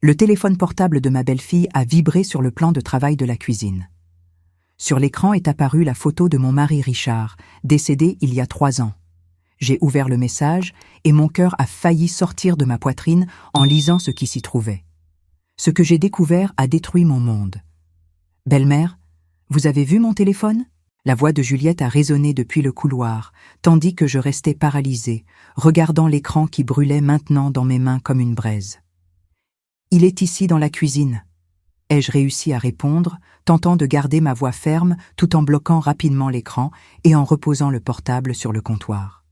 Le téléphone portable de ma belle-fille a vibré sur le plan de travail de la cuisine. Sur l'écran est apparue la photo de mon mari Richard, décédé il y a 3 ans. J'ai ouvert le message et mon cœur a failli sortir de ma poitrine en lisant ce qui s'y trouvait. Ce que j'ai découvert a détruit mon monde. « Belle-mère, vous avez vu mon téléphone ?» La voix de Juliette a résonné depuis le couloir, tandis que je restais paralysée, regardant l'écran qui brûlait maintenant dans mes mains comme une braise. « Il est ici dans la cuisine. » Ai-je réussi à répondre, tentant de garder ma voix ferme tout en bloquant rapidement l'écran et en reposant le portable sur le comptoir.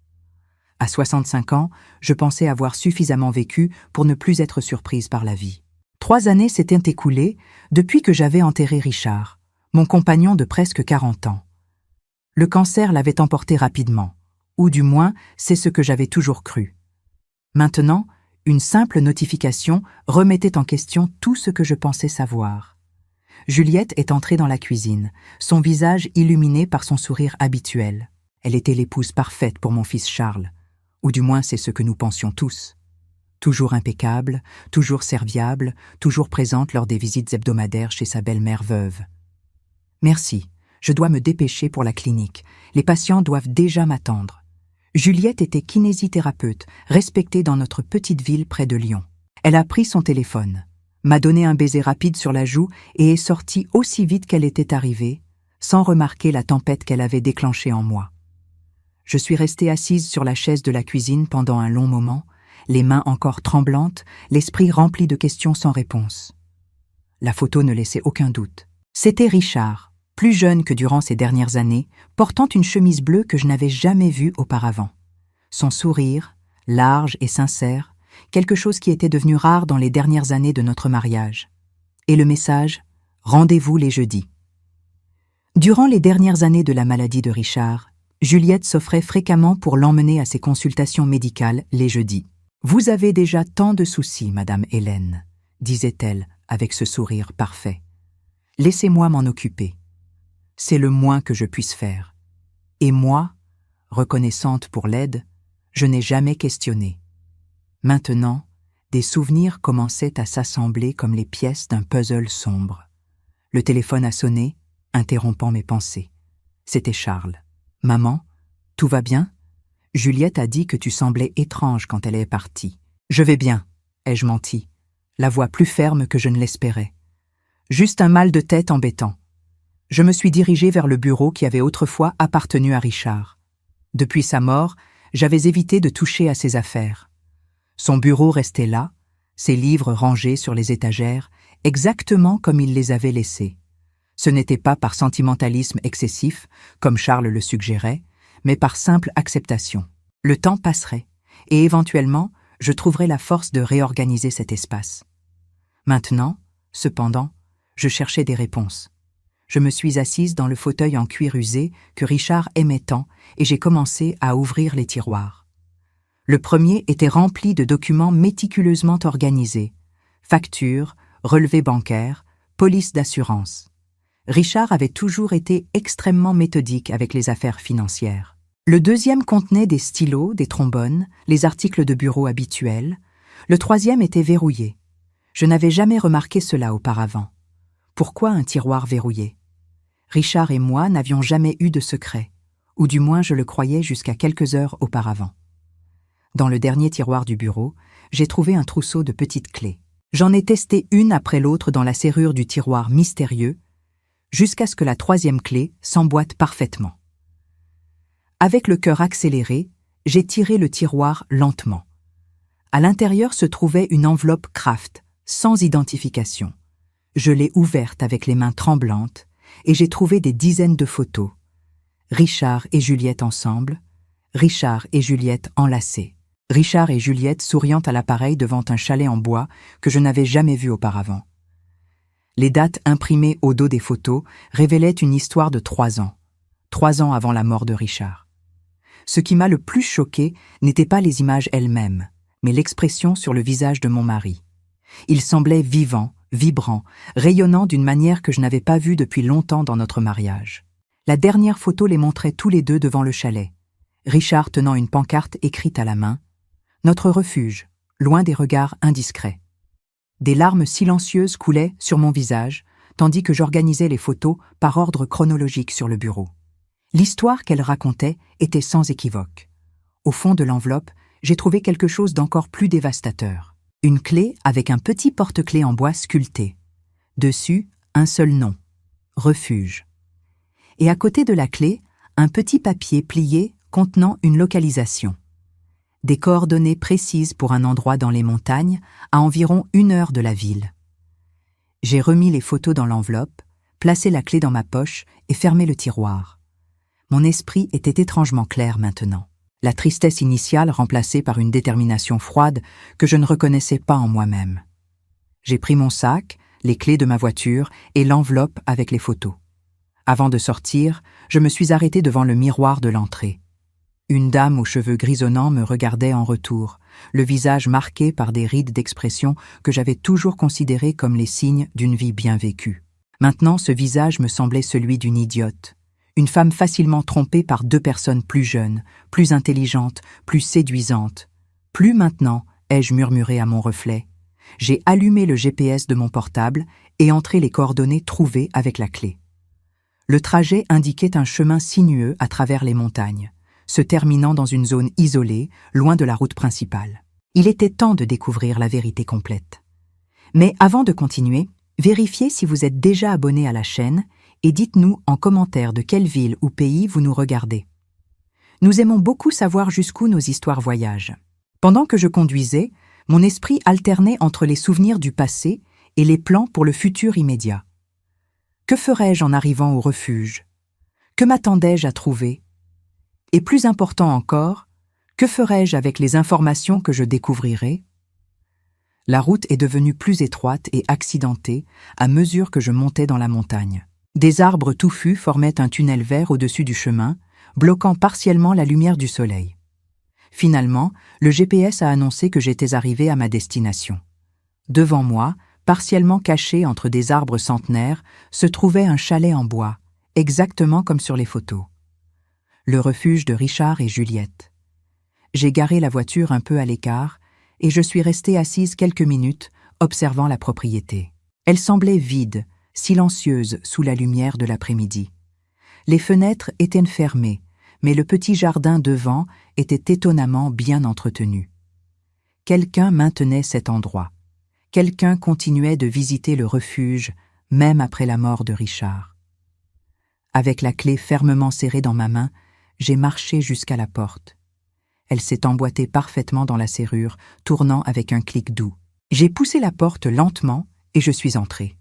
À 65 ans, je pensais avoir suffisamment vécu pour ne plus être surprise par la vie. 3 années s'étaient écoulées depuis que j'avais enterré Richard, mon compagnon de presque 40 ans. Le cancer l'avait emporté rapidement, ou du moins c'est ce que j'avais toujours cru. Maintenant, une simple notification remettait en question tout ce que je pensais savoir. Juliette est entrée dans la cuisine, son visage illuminé par son sourire habituel. Elle était l'épouse parfaite pour mon fils Charles, ou du moins c'est ce que nous pensions tous. Toujours impeccable, toujours serviable, toujours présente lors des visites hebdomadaires chez sa belle-mère veuve. « Merci, je dois me dépêcher pour la clinique. Les patients doivent déjà m'attendre. » Juliette était kinésithérapeute, respectée dans notre petite ville près de Lyon. Elle a pris son téléphone, m'a donné un baiser rapide sur la joue et est sortie aussi vite qu'elle était arrivée, sans remarquer la tempête qu'elle avait déclenchée en moi. Je suis restée assise sur la chaise de la cuisine pendant un long moment, les mains encore tremblantes, l'esprit rempli de questions sans réponse. La photo ne laissait aucun doute. C'était Richard, plus jeune que durant ces dernières années, portant une chemise bleue que je n'avais jamais vue auparavant. Son sourire, large et sincère, quelque chose qui était devenu rare dans les dernières années de notre mariage. Et le message « Rendez-vous les jeudis ». Durant les dernières années de la maladie de Richard, Juliette s'offrait fréquemment pour l'emmener à ses consultations médicales les jeudis. « Vous avez déjà tant de soucis, Madame Hélène, » disait-elle avec ce sourire parfait. « Laissez-moi m'en occuper. C'est le moins que je puisse faire. » Et moi, reconnaissante pour l'aide, je n'ai jamais questionné. Maintenant, des souvenirs commençaient à s'assembler comme les pièces d'un puzzle sombre. Le téléphone a sonné, interrompant mes pensées. C'était Charles. « Maman, tout va bien ? Juliette a dit que tu semblais étrange quand elle est partie. »« Je vais bien, » ai-je menti, la voix plus ferme que je ne l'espérais. Juste un mal de tête embêtant. Je me suis dirigée vers le bureau qui avait autrefois appartenu à Richard. Depuis sa mort, j'avais évité de toucher à ses affaires. Son bureau restait là, ses livres rangés sur les étagères, exactement comme il les avait laissés. Ce n'était pas par sentimentalisme excessif, comme Charles le suggérait, mais par simple acceptation. Le temps passerait, et éventuellement, je trouverais la force de réorganiser cet espace. Maintenant, cependant, je cherchais des réponses. Je me suis assise dans le fauteuil en cuir usé que Richard aimait tant et j'ai commencé à ouvrir les tiroirs. Le premier était rempli de documents méticuleusement organisés. Factures, relevés bancaires, polices d'assurance. Richard avait toujours été extrêmement méthodique avec les affaires financières. Le deuxième contenait des stylos, des trombones, les articles de bureau habituels. Le troisième était verrouillé. Je n'avais jamais remarqué cela auparavant. Pourquoi un tiroir verrouillé ? Richard et moi n'avions jamais eu de secret, ou du moins je le croyais jusqu'à quelques heures auparavant. Dans le dernier tiroir du bureau, j'ai trouvé un trousseau de petites clés. J'en ai testé une après l'autre dans la serrure du tiroir mystérieux, jusqu'à ce que la troisième clé s'emboîte parfaitement. Avec le cœur accéléré, j'ai tiré le tiroir lentement. À l'intérieur se trouvait une enveloppe Kraft, sans identification. Je l'ai ouverte avec les mains tremblantes et j'ai trouvé des dizaines de photos. Richard et Juliette ensemble, Richard et Juliette enlacés, Richard et Juliette souriant à l'appareil devant un chalet en bois que je n'avais jamais vu auparavant. Les dates imprimées au dos des photos révélaient une histoire de 3 ans. 3 ans avant la mort de Richard. Ce qui m'a le plus choqué n'était pas les images elles-mêmes, mais l'expression sur le visage de mon mari. Il semblait vivant, vibrant, rayonnant d'une manière que je n'avais pas vue depuis longtemps dans notre mariage. La dernière photo les montrait tous les deux devant le chalet. Richard tenant une pancarte écrite à la main. « Notre refuge, loin des regards indiscrets. » Des larmes silencieuses coulaient sur mon visage, tandis que j'organisais les photos par ordre chronologique sur le bureau. L'histoire qu'elle racontait était sans équivoque. Au fond de l'enveloppe, j'ai trouvé quelque chose d'encore plus dévastateur. Une clé avec un petit porte-clés en bois sculpté. Dessus, un seul nom. Refuge. Et à côté de la clé, un petit papier plié contenant une localisation. Des coordonnées précises pour un endroit dans les montagnes, à environ 1 heure de la ville. J'ai remis les photos dans l'enveloppe, placé la clé dans ma poche et fermé le tiroir. Mon esprit était étrangement clair maintenant. La tristesse initiale remplacée par une détermination froide que je ne reconnaissais pas en moi-même. J'ai pris mon sac, les clés de ma voiture et l'enveloppe avec les photos. Avant de sortir, je me suis arrêté devant le miroir de l'entrée. Une dame aux cheveux grisonnants me regardait en retour, le visage marqué par des rides d'expression que j'avais toujours considérées comme les signes d'une vie bien vécue. Maintenant, ce visage me semblait celui d'une idiote, une femme facilement trompée par 2 personnes plus jeunes, plus intelligentes, plus séduisantes. Plus maintenant, ai-je murmuré à mon reflet. J'ai allumé le GPS de mon portable et entré les coordonnées trouvées avec la clé. Le trajet indiquait un chemin sinueux à travers les montagnes, se terminant dans une zone isolée, loin de la route principale. Il était temps de découvrir la vérité complète. Mais avant de continuer, vérifiez si vous êtes déjà abonné à la chaîne et dites-nous en commentaire de quelle ville ou pays vous nous regardez. Nous aimons beaucoup savoir jusqu'où nos histoires voyagent. Pendant que je conduisais, mon esprit alternait entre les souvenirs du passé et les plans pour le futur immédiat. Que ferais-je en arrivant au refuge? Que m'attendais-je à trouver? Et plus important encore, que ferais-je avec les informations que je découvrirais? La route est devenue plus étroite et accidentée à mesure que je montais dans la montagne. Des arbres touffus formaient un tunnel vert au-dessus du chemin, bloquant partiellement la lumière du soleil. Finalement, le GPS a annoncé que j'étais arrivé à ma destination. Devant moi, partiellement caché entre des arbres centenaires, se trouvait un chalet en bois, exactement comme sur les photos. Le refuge de Richard et Juliette. J'ai garé la voiture un peu à l'écart et je suis restée assise quelques minutes, observant la propriété. Elle semblait vide, silencieuse sous la lumière de l'après-midi. Les fenêtres étaient fermées, mais le petit jardin devant était étonnamment bien entretenu. Quelqu'un maintenait cet endroit. Quelqu'un continuait de visiter le refuge, même après la mort de Richard. Avec la clé fermement serrée dans ma main, j'ai marché jusqu'à la porte. Elle s'est emboîtée parfaitement dans la serrure, tournant avec un clic doux. J'ai poussé la porte lentement et je suis entré.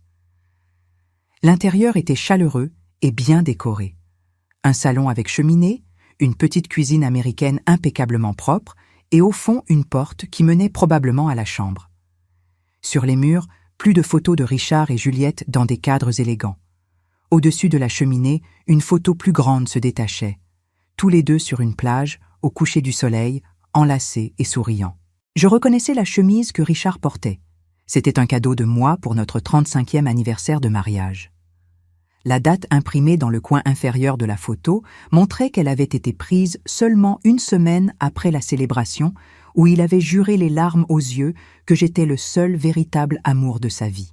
L'intérieur était chaleureux et bien décoré. Un salon avec cheminée, une petite cuisine américaine impeccablement propre et au fond une porte qui menait probablement à la chambre. Sur les murs, plus de photos de Richard et Juliette dans des cadres élégants. Au-dessus de la cheminée, une photo plus grande se détachait. Tous les deux sur une plage, au coucher du soleil, enlacés et souriants. Je reconnaissais la chemise que Richard portait. C'était un cadeau de moi pour notre 35e anniversaire de mariage. La date imprimée dans le coin inférieur de la photo montrait qu'elle avait été prise seulement 1 semaine après la célébration où il avait juré les larmes aux yeux que j'étais le seul véritable amour de sa vie.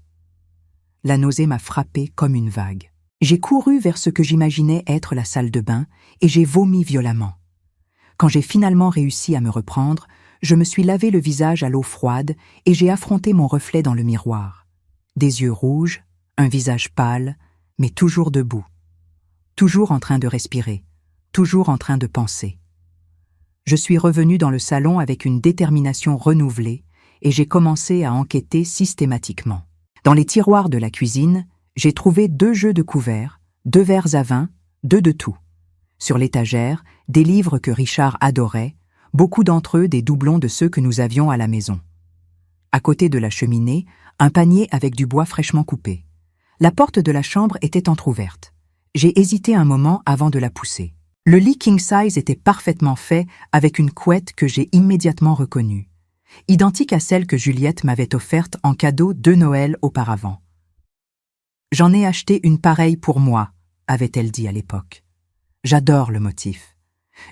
La nausée m'a frappée comme une vague. J'ai couru vers ce que j'imaginais être la salle de bain et j'ai vomi violemment. Quand j'ai finalement réussi à me reprendre, je me suis lavé le visage à l'eau froide et j'ai affronté mon reflet dans le miroir. Des yeux rouges, un visage pâle, mais toujours debout. Toujours en train de respirer, toujours en train de penser. Je suis revenu dans le salon avec une détermination renouvelée et j'ai commencé à enquêter systématiquement. Dans les tiroirs de la cuisine, j'ai trouvé 2 jeux de couverts, 2 verres à vin, 2 de tout. Sur l'étagère, des livres que Richard adorait, beaucoup d'entre eux des doublons de ceux que nous avions à la maison. À côté de la cheminée, un panier avec du bois fraîchement coupé. La porte de la chambre était entr'ouverte. J'ai hésité un moment avant de la pousser. Le lit king size était parfaitement fait avec une couette que j'ai immédiatement reconnue, identique à celle que Juliette m'avait offerte en cadeau 2 Noëls auparavant. « J'en ai acheté une pareille pour moi », avait-elle dit à l'époque. J'adore le motif.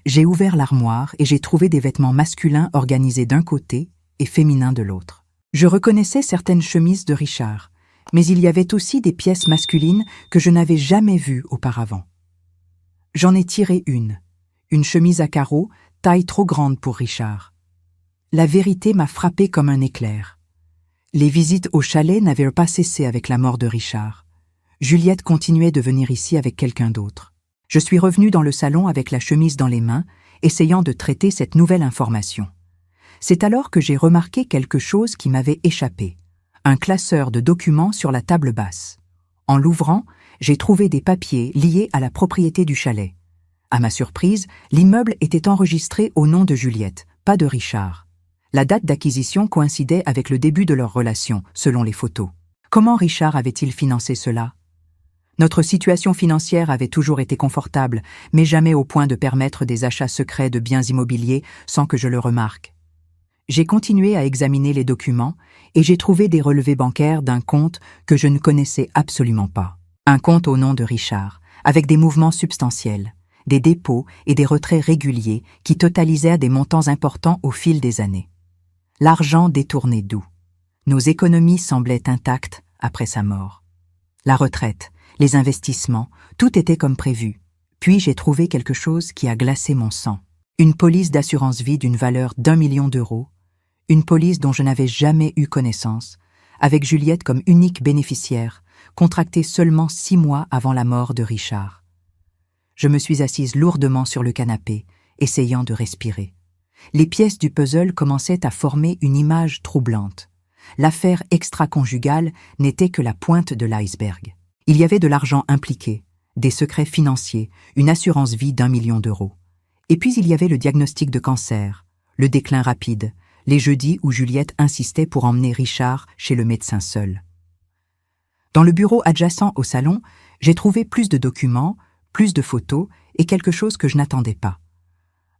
J'ai ouvert l'armoire et j'ai trouvé des vêtements masculins organisés d'un côté et féminins de l'autre. Je reconnaissais certaines chemises de Richard, mais il y avait aussi des pièces masculines que je n'avais jamais vues auparavant. J'en ai tiré une chemise à carreaux, taille trop grande pour Richard. La vérité m'a frappé comme un éclair. Les visites au chalet n'avaient pas cessé avec la mort de Richard. Juliette continuait de venir ici avec quelqu'un d'autre. Je suis revenue dans le salon avec la chemise dans les mains, essayant de traiter cette nouvelle information. C'est alors que j'ai remarqué quelque chose qui m'avait échappé, un classeur de documents sur la table basse. En l'ouvrant, j'ai trouvé des papiers liés à la propriété du chalet. À ma surprise, l'immeuble était enregistré au nom de Juliette, pas de Richard. La date d'acquisition coïncidait avec le début de leur relation, selon les photos. Comment Richard avait-il financé cela? Notre situation financière avait toujours été confortable, mais jamais au point de permettre des achats secrets de biens immobiliers sans que je le remarque. J'ai continué à examiner les documents et j'ai trouvé des relevés bancaires d'un compte que je ne connaissais absolument pas. Un compte au nom de Richard, avec des mouvements substantiels, des dépôts et des retraits réguliers qui totalisèrent des montants importants au fil des années. L'argent détourné d'où? Nos économies semblaient intactes après sa mort. La retraite, les investissements, tout était comme prévu. Puis j'ai trouvé quelque chose qui a glacé mon sang. Une police d'assurance vie d'une valeur d'1 million d'euros, une police dont je n'avais jamais eu connaissance, avec Juliette comme unique bénéficiaire, contractée seulement 6 mois avant la mort de Richard. Je me suis assise lourdement sur le canapé, essayant de respirer. Les pièces du puzzle commençaient à former une image troublante. L'affaire extra-conjugale n'était que la pointe de l'iceberg. Il y avait de l'argent impliqué, des secrets financiers, une assurance vie d'1 million d'euros. Et puis il y avait le diagnostic de cancer, le déclin rapide, les jeudis où Juliette insistait pour emmener Richard chez le médecin seul. Dans le bureau adjacent au salon, j'ai trouvé plus de documents, plus de photos et quelque chose que je n'attendais pas.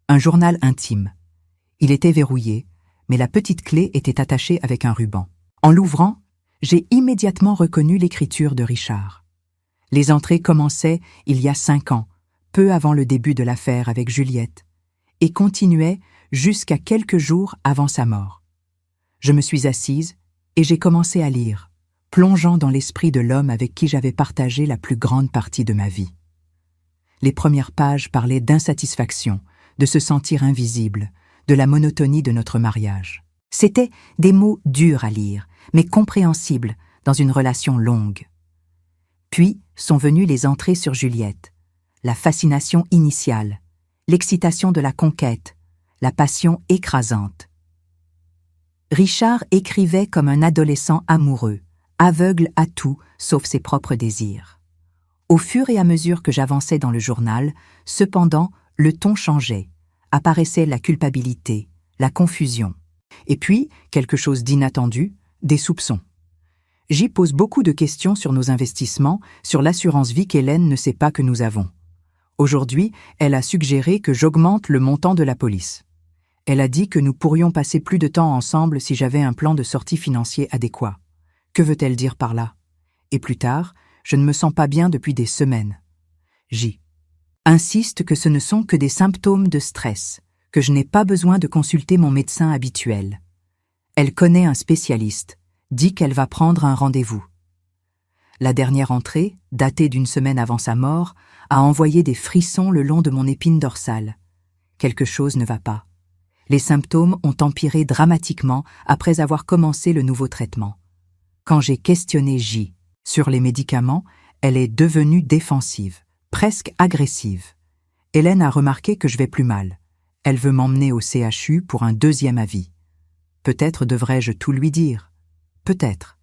Un journal intime. Il était verrouillé, mais la petite clé était attachée avec un ruban. En l'ouvrant, j'ai immédiatement reconnu l'écriture de Richard. Les entrées commençaient il y a 5 ans, peu avant le début de l'affaire avec Juliette, et continuaient jusqu'à quelques jours avant sa mort. Je me suis assise et j'ai commencé à lire, plongeant dans l'esprit de l'homme avec qui j'avais partagé la plus grande partie de ma vie. Les premières pages parlaient d'insatisfaction, de se sentir invisible, de la monotonie de notre mariage. C'étaient des mots durs à lire, mais compréhensibles dans une relation longue. Puis sont venues les entrées sur Juliette, la fascination initiale, l'excitation de la conquête, la passion écrasante. Richard écrivait comme un adolescent amoureux, aveugle à tout sauf ses propres désirs. Au fur et à mesure que j'avançais dans le journal, cependant, le ton changeait, apparaissait la culpabilité, la confusion. Et puis, quelque chose d'inattendu, des soupçons. J'y pose beaucoup de questions sur nos investissements, sur l'assurance vie qu'Hélène ne sait pas que nous avons. Aujourd'hui, elle a suggéré que j'augmente le montant de la police. Elle a dit que nous pourrions passer plus de temps ensemble si j'avais un plan de sortie financier adéquat. Que veut-elle dire par là? Et plus tard, je ne me sens pas bien depuis des semaines. J. Insiste que ce ne sont que des symptômes de stress, que je n'ai pas besoin de consulter mon médecin habituel. Elle connaît un spécialiste, dit qu'elle va prendre un rendez-vous. La dernière entrée, datée d'1 semaine avant sa mort, a envoyé des frissons le long de mon épine dorsale. Quelque chose ne va pas. Les symptômes ont empiré dramatiquement après avoir commencé le nouveau traitement. Quand j'ai questionné J sur les médicaments, elle est devenue défensive, presque agressive. Hélène a remarqué que je vais plus mal. Elle veut m'emmener au CHU pour un 2e avis. Peut-être devrais-je tout lui dire. Peut-être.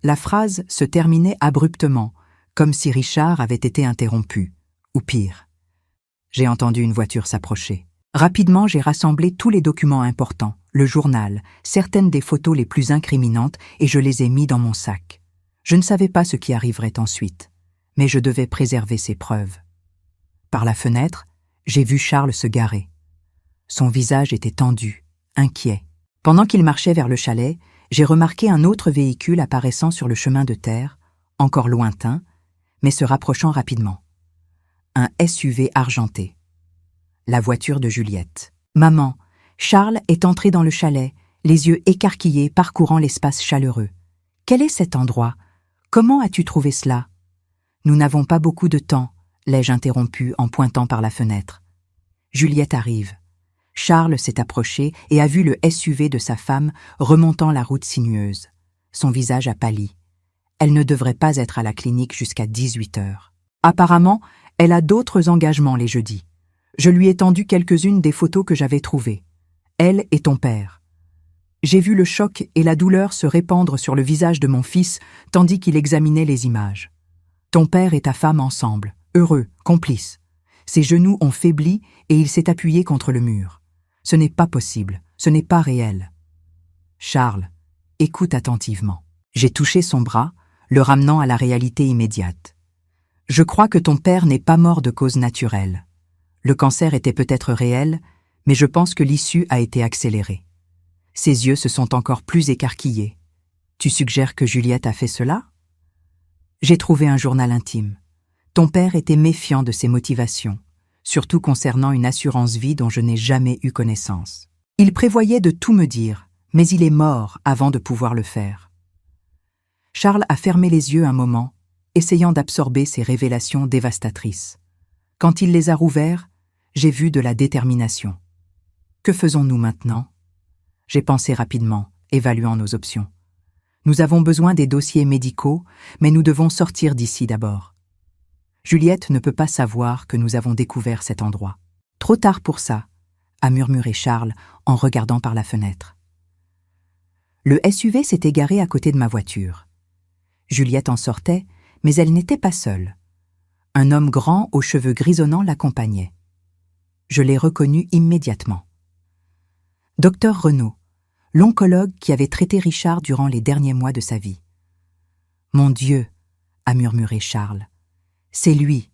La phrase se terminait abruptement, comme si Richard avait été interrompu. Ou pire. J'ai entendu une voiture s'approcher. Rapidement, j'ai rassemblé tous les documents importants, le journal, certaines des photos les plus incriminantes, et je les ai mis dans mon sac. Je ne savais pas ce qui arriverait ensuite, mais je devais préserver ces preuves. Par la fenêtre, j'ai vu Charles se garer. Son visage était tendu, inquiet. Pendant qu'il marchait vers le chalet, j'ai remarqué un autre véhicule apparaissant sur le chemin de terre, encore lointain, mais se rapprochant rapidement. Un SUV argenté. La voiture de Juliette. « Maman, Charles est entré dans le chalet. les yeux écarquillés parcourant l'espace chaleureux. « Quel est cet endroit? Comment as-tu trouvé cela ?»« Nous n'avons pas beaucoup de temps, » l'ai-je interrompu en pointant par la fenêtre. Juliette arrive. Charles s'est approché et a vu le SUV de sa femme remontant la route sinueuse. Son visage a pâli. Elle ne devrait pas être à la clinique jusqu'à 18 heures. Apparemment, elle a d'autres engagements les jeudis. Je lui ai tendu quelques-unes des photos que j'avais trouvées. Elle et ton père. J'ai vu le choc et la douleur se répandre sur le visage de mon fils tandis qu'il examinait les images. Ton père et ta femme ensemble, heureux, complices. Ses genoux ont faibli et il s'est appuyé contre le mur. Ce n'est pas possible, ce n'est pas réel. Charles, écoute attentivement. J'ai touché son bras, le ramenant à la réalité immédiate. Je crois que ton père n'est pas mort de cause naturelle. Le cancer était peut-être réel, mais je pense que l'issue a été accélérée. Ses yeux se sont encore plus écarquillés. Tu suggères que Juliette a fait cela? J'ai trouvé un journal intime. Ton père était méfiant de ses motivations, surtout concernant une assurance vie dont je n'ai jamais eu connaissance. Il prévoyait de tout me dire, mais il est mort avant de pouvoir le faire. Charles a fermé les yeux un moment, essayant d'absorber ces révélations dévastatrices. Quand il les a rouverts, j'ai vu de la détermination. Que faisons-nous maintenant? J'ai pensé rapidement, évaluant nos options. Nous avons besoin des dossiers médicaux, mais nous devons sortir d'ici d'abord. Juliette ne peut pas savoir que nous avons découvert cet endroit. Trop tard pour ça, a murmuré Charles en regardant par la fenêtre. Le SUV s'était garé à côté de ma voiture. Juliette en sortait, mais elle n'était pas seule. Un homme grand aux cheveux grisonnants l'accompagnait. Je l'ai reconnu immédiatement. Docteur Renaud, l'oncologue qui avait traité Richard durant les derniers mois de sa vie. « Mon Dieu !» a murmuré Charles. « C'est lui.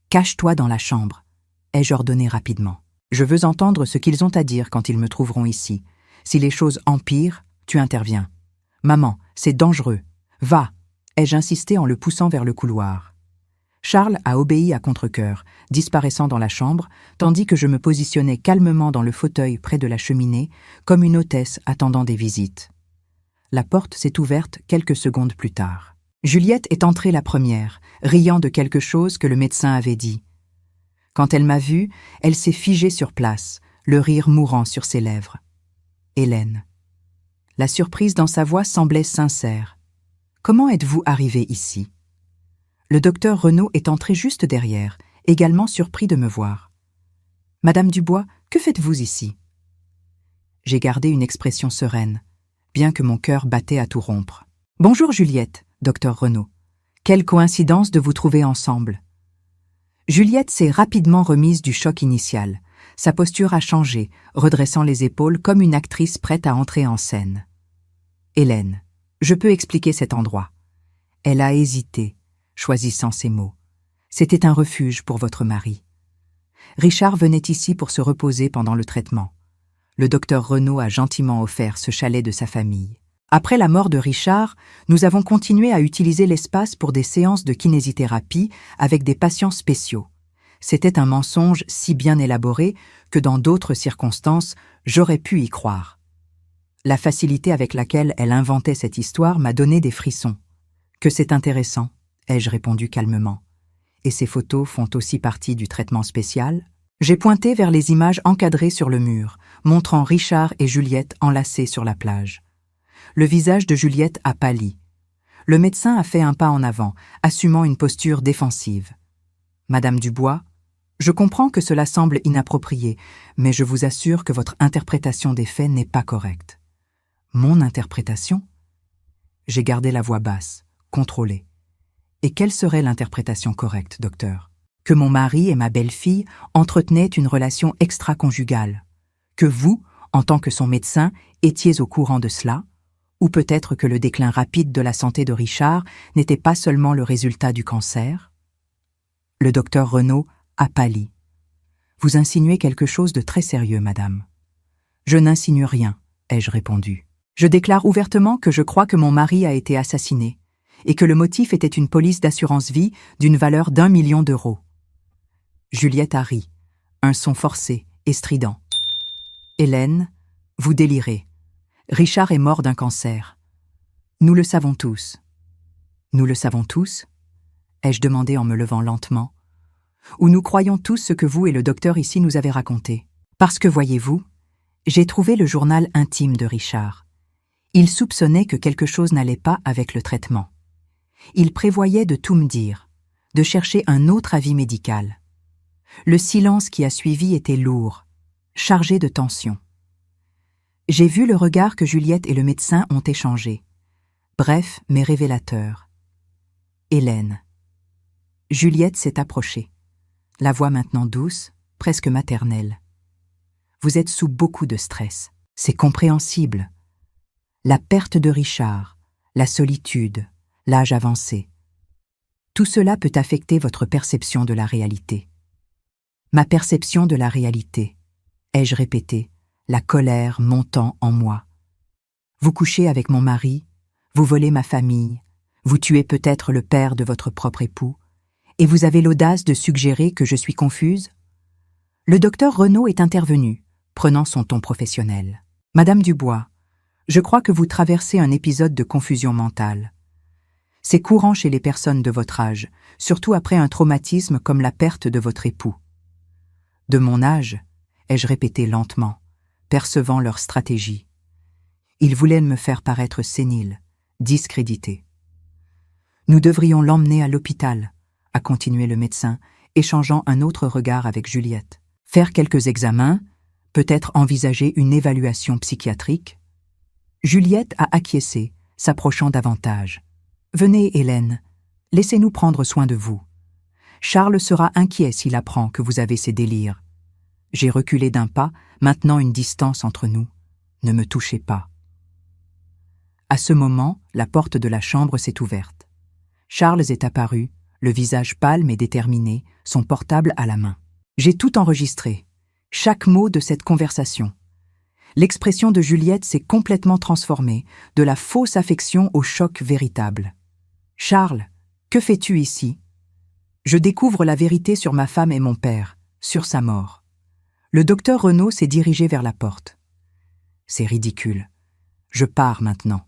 Cache-toi dans la chambre », ai-je ordonné rapidement. « Je veux entendre ce qu'ils ont à dire quand ils me trouveront ici. Si les choses empirent, tu interviens. »« Maman, c'est dangereux. Va !» ai-je insisté en le poussant vers le couloir. Charles a obéi à contre-cœur, disparaissant dans la chambre, tandis que je me positionnais calmement dans le fauteuil près de la cheminée, comme une hôtesse attendant des visites. La porte s'est ouverte quelques secondes plus tard. Juliette est entrée la première, riant de quelque chose que le médecin avait dit. Quand elle m'a vue, elle s'est figée sur place, le rire mourant sur ses lèvres. Hélène. La surprise dans sa voix semblait sincère. « Comment êtes-vous arrivée ici ?» Le docteur Renaud est entré juste derrière, également surpris de me voir. « Madame Dubois, que faites-vous ici ?» J'ai gardé une expression sereine, bien que mon cœur battait à tout rompre. « Bonjour Juliette, docteur Renaud. Quelle coïncidence de vous trouver ensemble. » Juliette s'est rapidement remise du choc initial. Sa posture a changé, redressant les épaules comme une actrice prête à entrer en scène. « Hélène, je peux expliquer cet endroit. » Elle a hésité, choisissant ses mots. C'était un refuge pour votre mari. Richard venait ici pour se reposer pendant le traitement. Le docteur Renaud a gentiment offert ce chalet de sa famille. Après la mort de Richard, nous avons continué à utiliser l'espace pour des séances de kinésithérapie avec des patients spéciaux. C'était un mensonge si bien élaboré que dans d'autres circonstances, j'aurais pu y croire. La facilité avec laquelle elle inventait cette histoire m'a donné des frissons. « Que c'est intéressant », ai-je répondu calmement. « Et ces photos font aussi partie du traitement spécial ?» J'ai pointé vers les images encadrées sur le mur, montrant Richard et Juliette enlacés sur la plage. Le visage de Juliette a pâli. Le médecin a fait un pas en avant, assumant une posture défensive. « Madame Dubois, je comprends que cela semble inapproprié, mais je vous assure que votre interprétation des faits n'est pas correcte. » « Mon interprétation ?» J'ai gardé la voix basse, contrôlée. « Et quelle serait l'interprétation correcte, docteur ? Que mon mari et ma belle-fille entretenaient une relation extra-conjugale. Que vous, en tant que son médecin, étiez au courant de cela ? Ou peut-être que le déclin rapide de la santé de Richard n'était pas seulement le résultat du cancer ?» Le docteur Renaud a pâli. « Vous insinuez quelque chose de très sérieux, madame. »« Je n'insinue rien, » ai-je répondu. « Je déclare ouvertement que je crois que mon mari a été assassiné et que le motif était une police d'assurance-vie d'une valeur d'1 million d'euros. » Juliette a ri, un son forcé et strident. « Hélène, vous délirez. Richard est mort d'un cancer. Nous le savons tous. Nous le savons tous? Ai-je demandé en me levant lentement. Ou nous croyons tous ce que vous et le docteur ici nous avez raconté? Parce que, voyez-vous, j'ai trouvé le journal intime de Richard. Il soupçonnait que quelque chose n'allait pas avec le traitement. Il prévoyait de tout me dire, de chercher un autre avis médical. Le silence qui a suivi était lourd, chargé de tension. J'ai vu le regard que Juliette et le médecin ont échangé. Bref, mais révélateur. Hélène. Juliette s'est approchée, la voix maintenant douce, presque maternelle. Vous êtes sous beaucoup de stress. C'est compréhensible. La perte de Richard, la solitude, l'âge avancé. Tout cela peut affecter votre perception de la réalité. Ma perception de la réalité, ai-je répété, la colère montant en moi. Vous couchez avec mon mari, vous volez ma famille, vous tuez peut-être le père de votre propre époux, et vous avez l'audace de suggérer que je suis confuse? Le docteur Renaud est intervenu, prenant son ton professionnel. Madame Dubois, je crois que vous traversez un épisode de confusion mentale. C'est courant chez les personnes de votre âge, surtout après un traumatisme comme la perte de votre époux. De mon âge, ai-je répété lentement, percevant leur stratégie. Ils voulaient me faire paraître sénile, discrédité. Nous devrions l'emmener à l'hôpital, a continué le médecin, échangeant un autre regard avec Juliette. Faire quelques examens, peut-être envisager une évaluation psychiatrique. Juliette a acquiescé, s'approchant davantage. Venez, Hélène, laissez-nous prendre soin de vous. Charles sera inquiet s'il apprend que vous avez ces délires. J'ai reculé d'un pas, maintenant une distance entre nous. Ne me touchez pas. À ce moment, la porte de la chambre s'est ouverte. Charles est apparu, le visage pâle mais déterminé, son portable à la main. J'ai tout enregistré, chaque mot de cette conversation. L'expression de Juliette s'est complètement transformée, de la fausse affection au choc véritable. « Charles, que fais-tu ici ?» Je découvre la vérité sur ma femme et mon père, sur sa mort. Le docteur Renaud s'est dirigé vers la porte. « C'est ridicule. Je pars maintenant. »«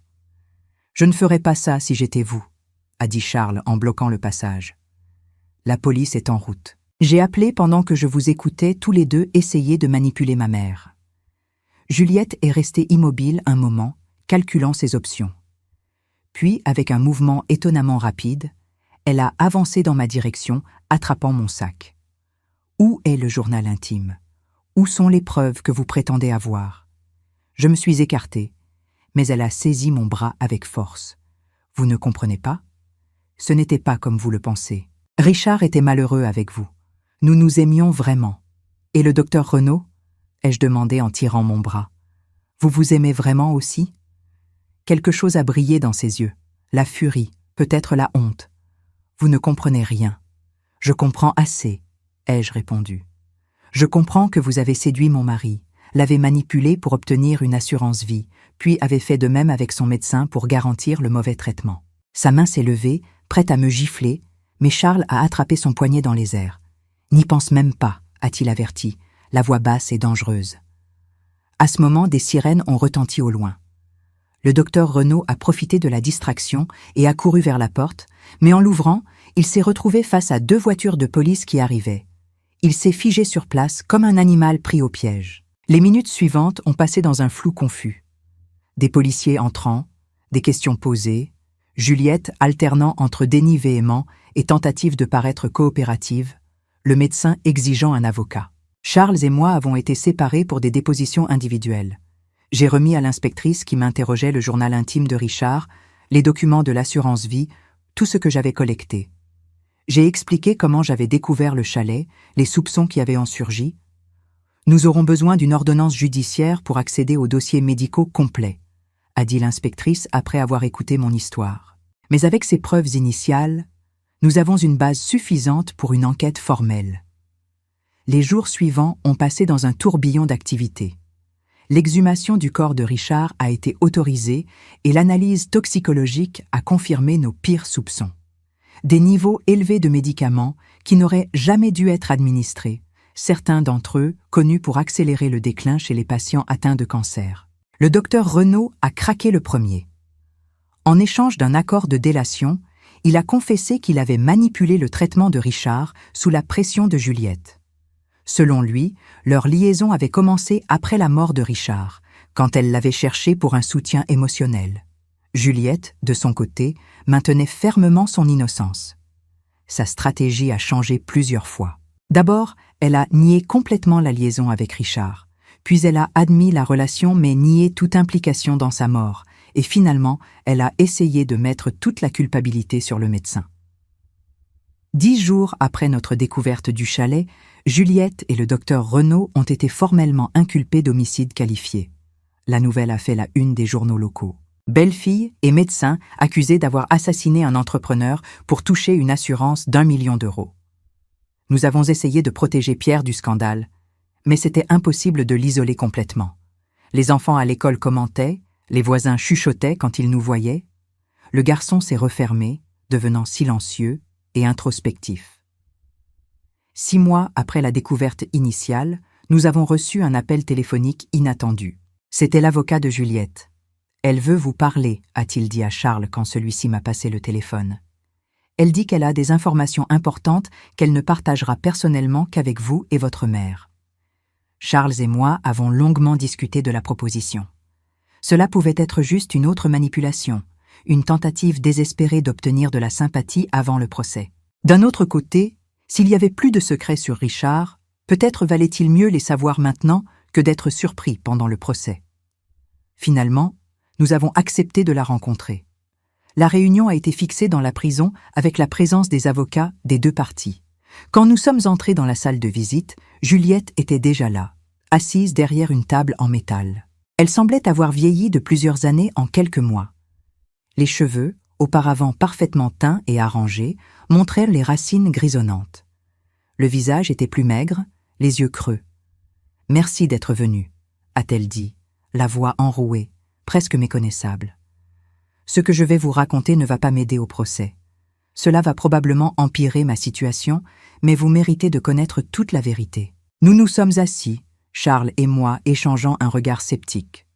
Je ne ferais pas ça si j'étais vous, » a dit Charles en bloquant le passage. « La police est en route. J'ai appelé pendant que je vous écoutais tous les deux essayer de manipuler ma mère. » Juliette est restée immobile un moment, calculant ses options. Puis, avec un mouvement étonnamment rapide, elle a avancé dans ma direction, attrapant mon sac. « Où est le journal intime? Où sont les preuves que vous prétendez avoir ?» Je me suis écarté, mais elle a saisi mon bras avec force. « Vous ne comprenez pas? Ce n'était pas comme vous le pensez. Richard était malheureux avec vous. Nous nous aimions vraiment. Et le docteur Renaud ?» ai-je demandé en tirant mon bras. « Vous vous aimez vraiment aussi ?» Quelque chose a brillé dans ses yeux. La furie, peut-être la honte. « Vous ne comprenez rien. »« Je comprends assez, » ai-je répondu. « Je comprends que vous avez séduit mon mari, l'avez manipulé pour obtenir une assurance vie, puis avez fait de même avec son médecin pour garantir le mauvais traitement. » Sa main s'est levée, prête à me gifler, mais Charles a attrapé son poignet dans les airs. « N'y pense même pas, » a-t-il averti, la voix basse et dangereuse. À ce moment, des sirènes ont retenti au loin. Le docteur Renaud a profité de la distraction et a couru vers la porte, mais en l'ouvrant, il s'est retrouvé face à 2 voitures de police qui arrivaient. Il s'est figé sur place comme un animal pris au piège. Les minutes suivantes ont passé dans un flou confus. Des policiers entrant, des questions posées, Juliette alternant entre déni véhément et tentative de paraître coopérative, le médecin exigeant un avocat. Charles et moi avons été séparés pour des dépositions individuelles. J'ai remis à l'inspectrice qui m'interrogeait le journal intime de Richard, les documents de l'assurance vie, tout ce que j'avais collecté. J'ai expliqué comment j'avais découvert le chalet, les soupçons qui avaient en surgi. Nous aurons besoin d'une ordonnance judiciaire pour accéder aux dossiers médicaux complets, a dit l'inspectrice après avoir écouté mon histoire. Mais avec ces preuves initiales, nous avons une base suffisante pour une enquête formelle. Les jours suivants ont passé dans un tourbillon d'activités. L'exhumation du corps de Richard a été autorisée et l'analyse toxicologique a confirmé nos pires soupçons. Des niveaux élevés de médicaments qui n'auraient jamais dû être administrés, certains d'entre eux connus pour accélérer le déclin chez les patients atteints de cancer. Le docteur Renaud a craqué le premier. En échange d'un accord de délation, il a confessé qu'il avait manipulé le traitement de Richard sous la pression de Juliette. Selon lui, leur liaison avait commencé après la mort de Richard, quand elle l'avait cherché pour un soutien émotionnel. Juliette, de son côté, maintenait fermement son innocence. Sa stratégie a changé plusieurs fois. D'abord, elle a nié complètement la liaison avec Richard, puis elle a admis la relation mais nié toute implication dans sa mort, et finalement, elle a essayé de mettre toute la culpabilité sur le médecin. 10 jours après notre découverte du chalet, Juliette et le docteur Renaud ont été formellement inculpés d'homicide qualifié. La nouvelle a fait la une des journaux locaux. Belle-fille et médecin accusés d'avoir assassiné un entrepreneur pour toucher une assurance d'1 million d'euros. Nous avons essayé de protéger Pierre du scandale, mais c'était impossible de l'isoler complètement. Les enfants à l'école commentaient, les voisins chuchotaient quand ils nous voyaient. Le garçon s'est refermé, devenant silencieux et introspectif. 6 mois après la découverte initiale, nous avons reçu un appel téléphonique inattendu. C'était l'avocat de Juliette. « Elle veut vous parler », a-t-il dit à Charles quand celui-ci m'a passé le téléphone. Elle dit qu'elle a des informations importantes qu'elle ne partagera personnellement qu'avec vous et votre mère. Charles et moi avons longuement discuté de la proposition. Cela pouvait être juste une autre manipulation, une tentative désespérée d'obtenir de la sympathie avant le procès. D'un autre côté, s'il y avait plus de secrets sur Richard, peut-être valait-il mieux les savoir maintenant que d'être surpris pendant le procès. Finalement, nous avons accepté de la rencontrer. La réunion a été fixée dans la prison avec la présence des avocats des 2 parties. Quand nous sommes entrés dans la salle de visite, Juliette était déjà là, assise derrière une table en métal. Elle semblait avoir vieilli de plusieurs années en quelques mois. Les cheveux, auparavant parfaitement teints et arrangés, montraient les racines grisonnantes. Le visage était plus maigre, les yeux creux. « Merci d'être venu », a-t-elle dit, la voix enrouée, presque méconnaissable. « Ce que je vais vous raconter ne va pas m'aider au procès. Cela va probablement empirer ma situation, mais vous méritez de connaître toute la vérité. » Nous nous sommes assis, Charles et moi échangeant un regard sceptique.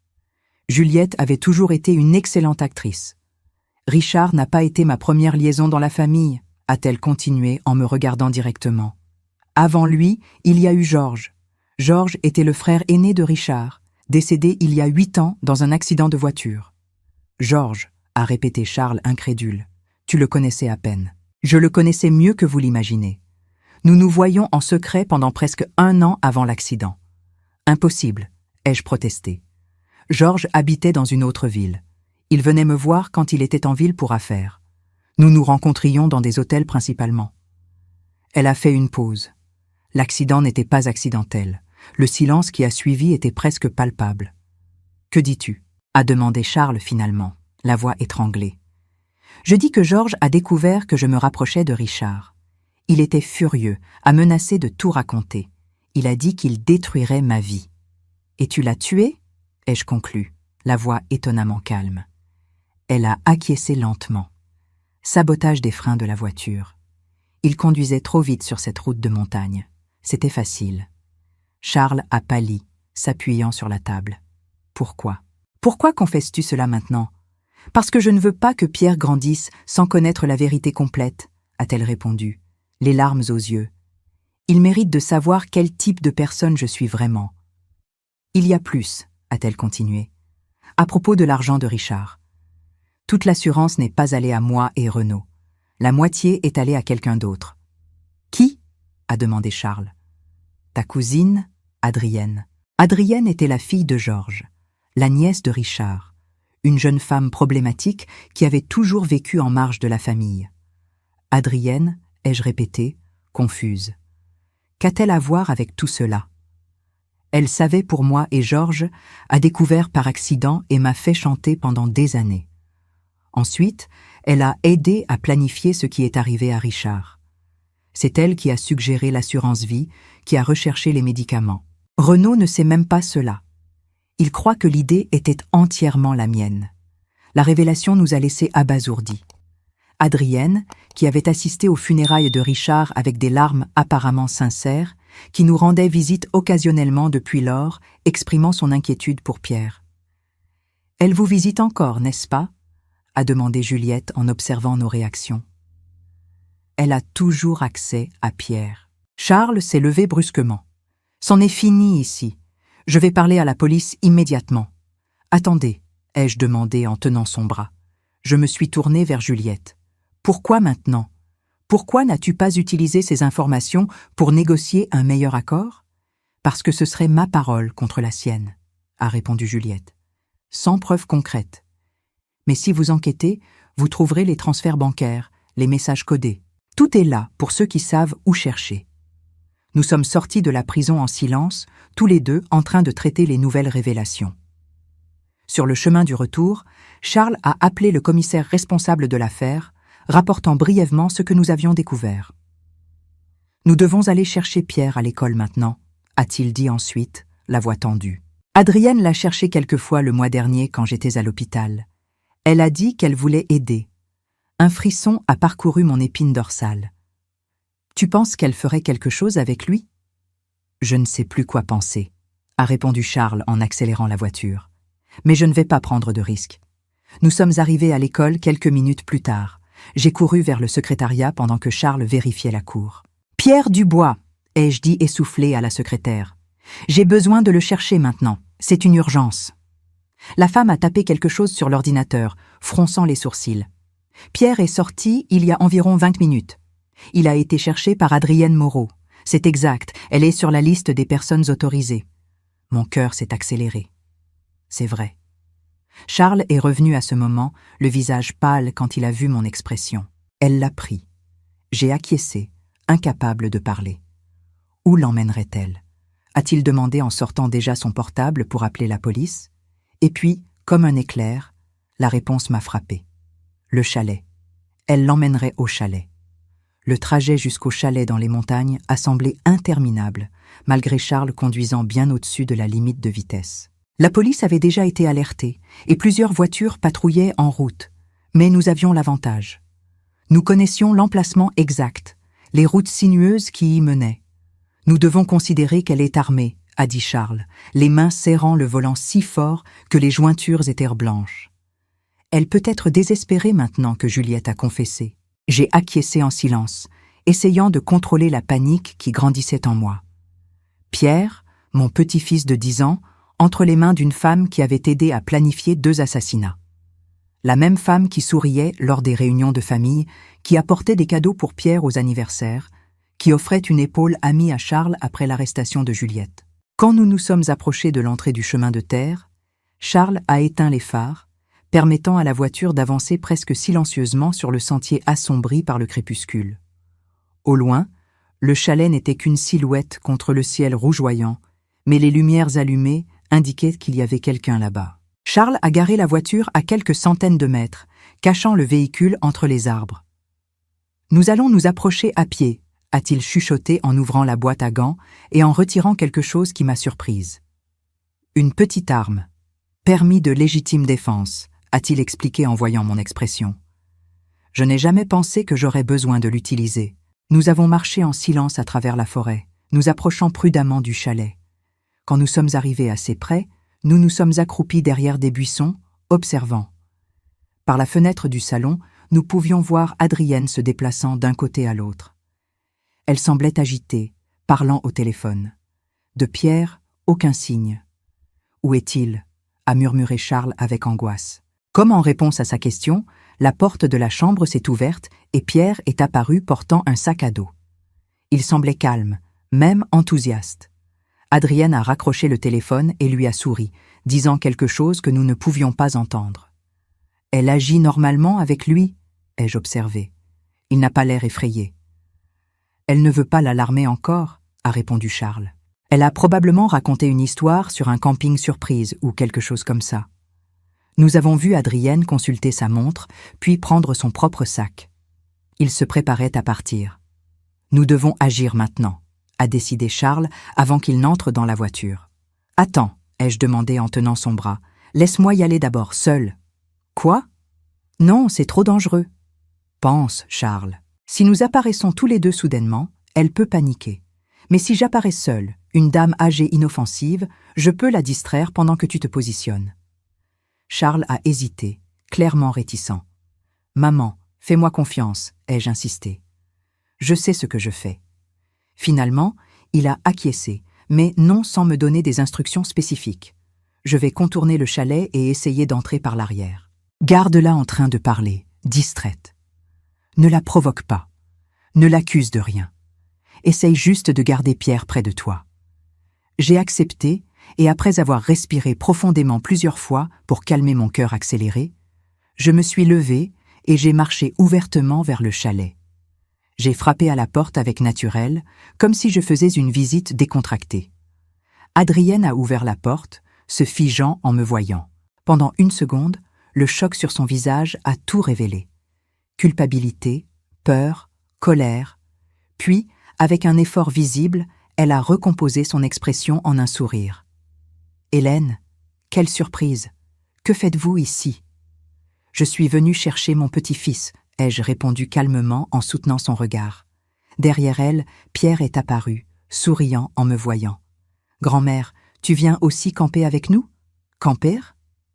Juliette avait toujours été une excellente actrice. « Richard n'a pas été ma première liaison dans la famille », a-t-elle continué en me regardant directement. « Avant lui, il y a eu Georges. Georges était le frère aîné de Richard, décédé il y a 8 ans dans un accident de voiture. »« Georges », a répété Charles incrédule. « Tu le connaissais à peine. »« Je le connaissais mieux que vous l'imaginez. Nous nous voyions en secret pendant presque 1 an avant l'accident. »« Impossible », ai-je protesté. Georges habitait dans une autre ville. Il venait me voir quand il était en ville pour affaires. Nous nous rencontrions dans des hôtels principalement. Elle a fait une pause. L'accident n'était pas accidentel. Le silence qui a suivi était presque palpable. « Que dis-tu » a demandé Charles finalement, la voix étranglée. Je dis que Georges a découvert que je me rapprochais de Richard. Il était furieux, a menacé de tout raconter. Il a dit qu'il détruirait ma vie. « Et tu l'as tué » ai-je conclu, la voix étonnamment calme. Elle a acquiescé lentement. Sabotage des freins de la voiture. Il conduisait trop vite sur cette route de montagne. C'était facile. Charles a pâli, s'appuyant sur la table. Pourquoi ? Pourquoi confesses-tu cela maintenant ? Parce que je ne veux pas que Pierre grandisse sans connaître la vérité complète, a-t-elle répondu, les larmes aux yeux. Il mérite de savoir quel type de personne je suis vraiment. Il y a plus, a-t-elle continué, à propos de l'argent de Richard. Toute l'assurance n'est pas allée à moi et Renaud. La moitié est allée à quelqu'un d'autre. Qui ? A demandé Charles. Ta cousine, Adrienne. Adrienne était la fille de Georges, la nièce de Richard, une jeune femme problématique qui avait toujours vécu en marge de la famille. Adrienne, ai-je répété, confuse. Qu'a-t-elle à voir avec tout cela ? Elle savait pour moi et Georges, a découvert par accident et m'a fait chanter pendant des années. Ensuite, elle a aidé à planifier ce qui est arrivé à Richard. C'est elle qui a suggéré l'assurance vie, qui a recherché les médicaments. Renaud ne sait même pas cela. Il croit que l'idée était entièrement la mienne. La révélation nous a laissés abasourdis. Adrienne, qui avait assisté aux funérailles de Richard avec des larmes apparemment sincères, qui nous rendait visite occasionnellement depuis lors, exprimant son inquiétude pour Pierre. Elle vous visite encore, n'est-ce pas? A demandé Juliette en observant nos réactions. Elle a toujours accès à Pierre. Charles s'est levé brusquement. C'en est fini ici. Je vais parler à la police immédiatement. Attendez, ai-je demandé en tenant son bras. Je me suis tournée vers Juliette. Pourquoi maintenant? Pourquoi n'as-tu pas utilisé ces informations pour négocier un meilleur accord? Parce que ce serait ma parole contre la sienne, a répondu Juliette. Sans preuve concrète. Mais si vous enquêtez, vous trouverez les transferts bancaires, les messages codés. Tout est là pour ceux qui savent où chercher. Nous sommes sortis de la prison en silence, tous les deux en train de traiter les nouvelles révélations. Sur le chemin du retour, Charles a appelé le commissaire responsable de l'affaire, rapportant brièvement ce que nous avions découvert. « Nous devons aller chercher Pierre à l'école maintenant », a-t-il dit ensuite, la voix tendue. Adrienne l'a cherché quelques fois le mois dernier quand j'étais à l'hôpital. Elle a dit qu'elle voulait aider. Un frisson a parcouru mon épine dorsale. Tu penses qu'elle ferait quelque chose avec lui? Je ne sais plus quoi penser, a répondu Charles en accélérant la voiture. Mais je ne vais pas prendre de risques. Nous sommes arrivés à l'école quelques minutes plus tard. J'ai couru vers le secrétariat pendant que Charles vérifiait la cour. Pierre Dubois, ai-je dit essoufflé à la secrétaire. J'ai besoin de le chercher maintenant. C'est une urgence. La femme a tapé quelque chose sur l'ordinateur, fronçant les sourcils. Pierre est sorti il y a environ 20 minutes. Il a été cherché par Adrienne Moreau. C'est exact, elle est sur la liste des personnes autorisées. Mon cœur s'est accéléré. C'est vrai. Charles est revenu à ce moment, le visage pâle quand il a vu mon expression. Elle l'a pris. J'ai acquiescé, incapable de parler. Où l'emmènerait-elle? A-t-il demandé en sortant déjà son portable pour appeler la police? Et puis, comme un éclair, la réponse m'a frappé. Le chalet. Elle l'emmènerait au chalet. Le trajet jusqu'au chalet dans les montagnes a semblé interminable, malgré Charles conduisant bien au-dessus de la limite de vitesse. La police avait déjà été alertée, et plusieurs voitures patrouillaient en route. Mais nous avions l'avantage. Nous connaissions l'emplacement exact, les routes sinueuses qui y menaient. Nous devons considérer qu'elle est armée, a dit Charles, les mains serrant le volant si fort que les jointures étaient blanches. Elle peut être désespérée maintenant que Juliette a confessé. J'ai acquiescé en silence, essayant de contrôler la panique qui grandissait en moi. Pierre, mon petit-fils de 10 ans, entre les mains d'une femme qui avait aidé à planifier 2 assassinats. La même femme qui souriait lors des réunions de famille, qui apportait des cadeaux pour Pierre aux anniversaires, qui offrait une épaule amie à Charles après l'arrestation de Juliette. Quand nous nous sommes approchés de l'entrée du chemin de terre, Charles a éteint les phares, permettant à la voiture d'avancer presque silencieusement sur le sentier assombri par le crépuscule. Au loin, le chalet n'était qu'une silhouette contre le ciel rougeoyant, mais les lumières allumées indiquaient qu'il y avait quelqu'un là-bas. Charles a garé la voiture à quelques centaines de mètres, cachant le véhicule entre les arbres. « Nous allons nous approcher à pied », a-t-il chuchoté en ouvrant la boîte à gants et en retirant quelque chose qui m'a surprise. « Une petite arme. Permis de légitime défense », a-t-il expliqué en voyant mon expression. Je n'ai jamais pensé que j'aurais besoin de l'utiliser. Nous avons marché en silence à travers la forêt, nous approchant prudemment du chalet. Quand nous sommes arrivés assez près, nous nous sommes accroupis derrière des buissons, observant. Par la fenêtre du salon, nous pouvions voir Adrienne se déplaçant d'un côté à l'autre. Elle semblait agitée, parlant au téléphone. De Pierre, aucun signe. « Où est-il » a murmuré Charles avec angoisse. Comme en réponse à sa question, la porte de la chambre s'est ouverte et Pierre est apparu portant un sac à dos. Il semblait calme, même enthousiaste. Adrienne a raccroché le téléphone et lui a souri, disant quelque chose que nous ne pouvions pas entendre. « Elle agit normalement avec lui ?» ai-je observé. Il n'a pas l'air effrayé. « Elle ne veut pas l'alarmer encore ?» a répondu Charles. « Elle a probablement raconté une histoire sur un camping surprise ou quelque chose comme ça. » Nous avons vu Adrienne consulter sa montre, puis prendre son propre sac. Il se préparait à partir. « Nous devons agir maintenant », a décidé Charles avant qu'il n'entre dans la voiture. « Attends », ai-je demandé en tenant son bras. « Laisse-moi y aller d'abord, seul. »« Quoi ? Non, c'est trop dangereux. » »« Pense, Charles. Si nous apparaissons tous les deux soudainement, elle peut paniquer. Mais si j'apparais seule, une dame âgée inoffensive, je peux la distraire pendant que tu te positionnes. » Charles a hésité, clairement réticent. « Maman, fais-moi confiance », ai-je insisté. « Je sais ce que je fais. » Finalement, il a acquiescé, mais non sans me donner des instructions spécifiques. Je vais contourner le chalet et essayer d'entrer par l'arrière. Garde-la en train de parler, distraite. Ne la provoque pas. Ne l'accuse de rien. Essaye juste de garder Pierre près de toi. J'ai accepté, et après avoir respiré profondément plusieurs fois pour calmer mon cœur accéléré, je me suis levée et j'ai marché ouvertement vers le chalet. J'ai frappé à la porte avec naturel, comme si je faisais une visite décontractée. Adrienne a ouvert la porte, se figeant en me voyant. Pendant une seconde, le choc sur son visage a tout révélé. Culpabilité, peur, colère. Puis, avec un effort visible, elle a recomposé son expression en un sourire. « Hélène, quelle surprise! Que faites-vous ici ?»« Je suis venue chercher mon petit-fils », ai-je répondu calmement en soutenant son regard. Derrière elle, Pierre est apparu, souriant en me voyant. « Grand-mère, tu viens aussi camper avec nous ?»« Camper ?»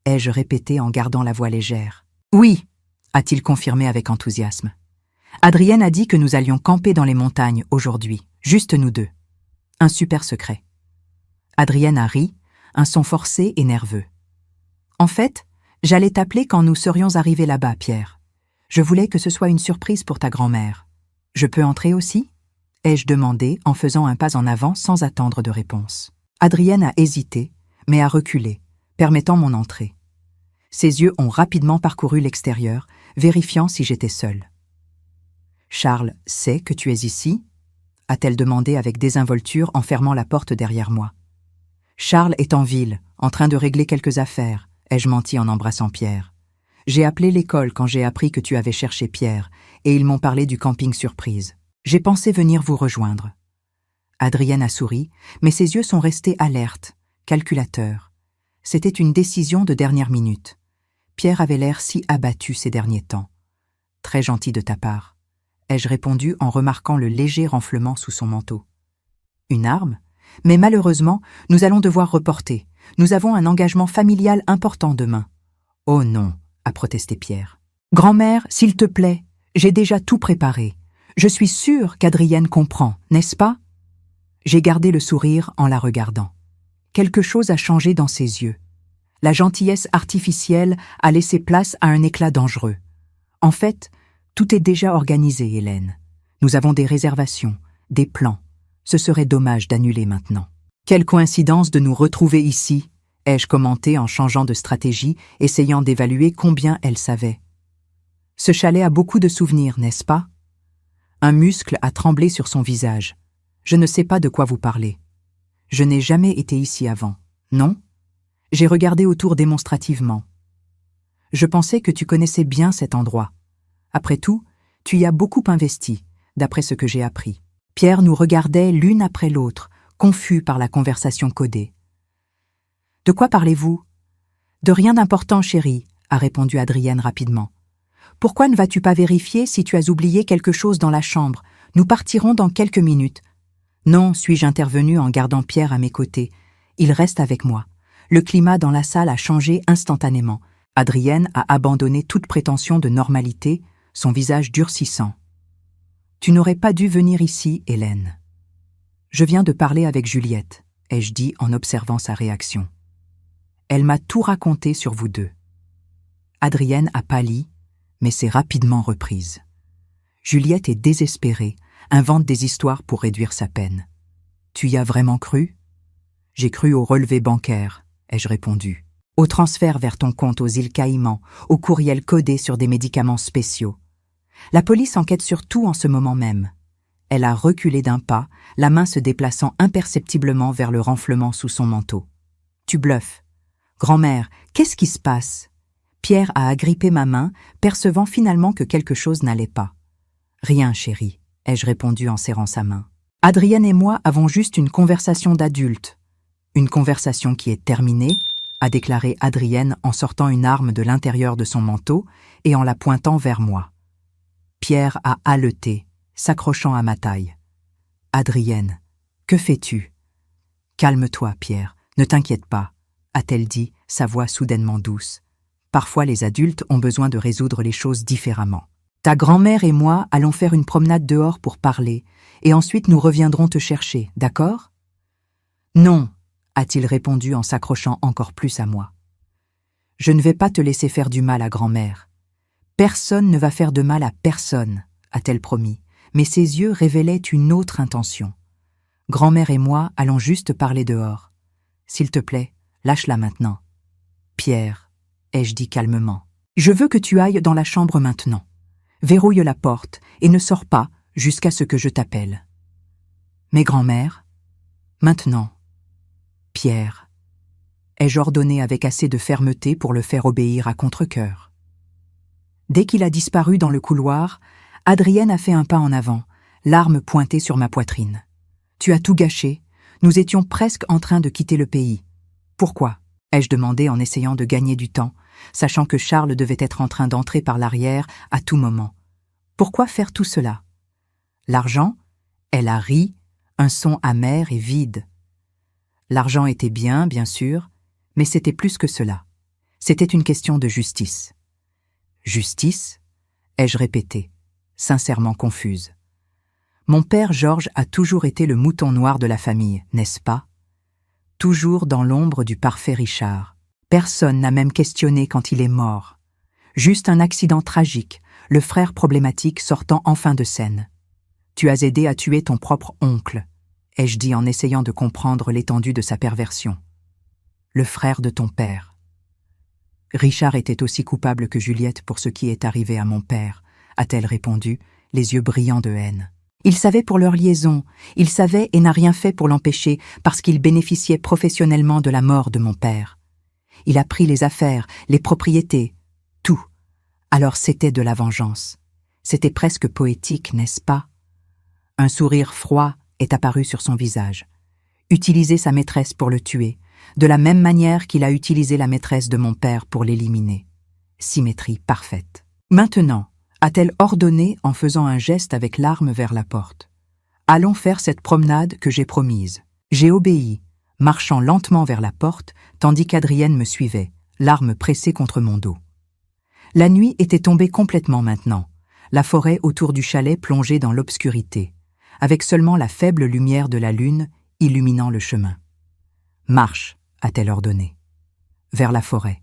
ai-je répété en gardant la voix légère. « Oui », a-t-il confirmé avec enthousiasme. « Adrienne a dit que nous allions camper dans les montagnes aujourd'hui, juste nous deux. Un super secret. » Adrienne a ri, un son forcé et nerveux. « En fait, j'allais t'appeler quand nous serions arrivés là-bas, Pierre. Je voulais que ce soit une surprise pour ta grand-mère. Je peux entrer aussi ?» ai-je demandé en faisant un pas en avant sans attendre de réponse. Adrienne a hésité, mais a reculé, permettant mon entrée. Ses yeux ont rapidement parcouru l'extérieur, vérifiant si j'étais seule. « Charles sait que tu es ici ?» a-t-elle demandé avec désinvolture en fermant la porte derrière moi. « Charles est en ville, en train de régler quelques affaires », ai-je menti en embrassant Pierre. « J'ai appelé l'école quand j'ai appris que tu avais cherché Pierre, et ils m'ont parlé du camping surprise. J'ai pensé venir vous rejoindre. » Adrienne a souri, mais ses yeux sont restés alertes, calculateurs. C'était une décision de dernière minute. Pierre avait l'air si abattu ces derniers temps. « Très gentil de ta part », ai-je répondu en remarquant le léger renflement sous son manteau. « Une arme ? Mais malheureusement, nous allons devoir reporter. Nous avons un engagement familial important demain. »« Oh non !» a protesté Pierre. « Grand-mère, s'il te plaît, j'ai déjà tout préparé. Je suis sûre qu'Adrienne comprend, n'est-ce pas ?» J'ai gardé le sourire en la regardant. Quelque chose a changé dans ses yeux. La gentillesse artificielle a laissé place à un éclat dangereux. En fait, tout est déjà organisé, Hélène. Nous avons des réservations, des plans. Ce serait dommage d'annuler maintenant. Quelle coïncidence de nous retrouver ici, ai-je commenté en changeant de stratégie, essayant d'évaluer combien elle savait. Ce chalet a beaucoup de souvenirs, n'est-ce pas? Un muscle a tremblé sur son visage. Je ne sais pas de quoi vous parlez. Je n'ai jamais été ici avant, non? J'ai regardé autour démonstrativement. Je pensais que tu connaissais bien cet endroit. Après tout, tu y as beaucoup investi, d'après ce que j'ai appris. Pierre nous regardait l'une après l'autre, confus par la conversation codée. « De quoi parlez-vous ?»« De rien d'important, chérie, » a répondu Adrienne rapidement. « Pourquoi ne vas-tu pas vérifier si tu as oublié quelque chose dans la chambre? Nous partirons dans quelques minutes. »« Non, suis-je intervenue en gardant Pierre à mes côtés. Il reste avec moi. » Le climat dans la salle a changé instantanément. Adrienne a abandonné toute prétention de normalité, son visage durcissant. « Tu n'aurais pas dû venir ici, Hélène. »« Je viens de parler avec Juliette, » ai-je dit en observant sa réaction. « Elle m'a tout raconté sur vous deux. » Adrienne a pâli, mais s'est rapidement reprise. Juliette est désespérée, invente des histoires pour réduire sa peine. « Tu y as vraiment cru ?»« J'ai cru au relevé bancaire, » ai-je répondu. « Au transfert vers ton compte aux îles Caïmans, au courriel codé sur des médicaments spéciaux. La police enquête sur tout en ce moment même. » Elle a reculé d'un pas, la main se déplaçant imperceptiblement vers le renflement sous son manteau. « Tu bluffes. Grand-mère, qu'est-ce qui se passe ?» Pierre a agrippé ma main, percevant finalement que quelque chose n'allait pas. « Rien, chérie, » ai-je répondu en serrant sa main. « Adrienne et moi avons juste une conversation d'adultes. »« Une conversation qui est terminée ?» a déclaré Adrienne en sortant une arme de l'intérieur de son manteau et en la pointant vers moi. Pierre a haleté, s'accrochant à ma taille. « Adrienne, que fais-tu ?»« Calme-toi, Pierre, ne t'inquiète pas, » a-t-elle dit, sa voix soudainement douce. Parfois, les adultes ont besoin de résoudre les choses différemment. Ta grand-mère et moi allons faire une promenade dehors pour parler, et ensuite nous reviendrons te chercher, d'accord? Non, a-t-il répondu en s'accrochant encore plus à moi. Je ne vais pas te laisser faire du mal à grand-mère. Personne ne va faire de mal à personne, a-t-elle promis, mais ses yeux révélaient une autre intention. Grand-mère et moi allons juste parler dehors. S'il te plaît, lâche-la maintenant. Pierre, ai-je dit calmement, je veux que tu ailles dans la chambre maintenant. Verrouille la porte et ne sors pas jusqu'à ce que je t'appelle. Mais grand-mère, maintenant. Pierre, ai-je ordonné avec assez de fermeté pour le faire obéir à contre-cœur. Dès qu'il a disparu dans le couloir, Adrienne a fait un pas en avant, l'arme pointée sur ma poitrine. Tu as tout gâché, nous étions presque en train de quitter le pays. Pourquoi? Ai-je demandé en essayant de gagner du temps, sachant que Charles devait être en train d'entrer par l'arrière à tout moment. Pourquoi faire tout cela? L'argent? Elle a ri, un son amer et vide. L'argent était bien sûr, mais c'était plus que cela. C'était une question de justice. Justice? Ai-je répété, sincèrement confuse. Mon père Georges a toujours été le mouton noir de la famille, n'est-ce pas? Toujours dans l'ombre du parfait Richard. Personne n'a même questionné quand il est mort. Juste un accident tragique, le frère problématique sortant enfin de scène. Tu as aidé à tuer ton propre oncle, ai-je dit en essayant de comprendre l'étendue de sa perversion. Le frère de ton père. Richard était aussi coupable que Juliette pour ce qui est arrivé à mon père, a-t-elle répondu, les yeux brillants de haine. Il savait pour leur liaison, il savait et n'a rien fait pour l'empêcher parce qu'il bénéficiait professionnellement de la mort de mon père. Il a pris les affaires, les propriétés, tout. Alors c'était de la vengeance. C'était presque poétique, n'est-ce pas? Un sourire froid est apparu sur son visage. Utiliser sa maîtresse pour le tuer, de la même manière qu'il a utilisé la maîtresse de mon père pour l'éliminer. Symétrie parfaite. Maintenant, a-t-elle ordonné en faisant un geste avec l'arme vers la porte. Allons faire cette promenade que j'ai promise. J'ai obéi, marchant lentement vers la porte, tandis qu'Adrienne me suivait, l'arme pressée contre mon dos. La nuit était tombée complètement maintenant, la forêt autour du chalet plongée dans l'obscurité, avec seulement la faible lumière de la lune illuminant le chemin. Marche, a-t-elle ordonné. Vers la forêt.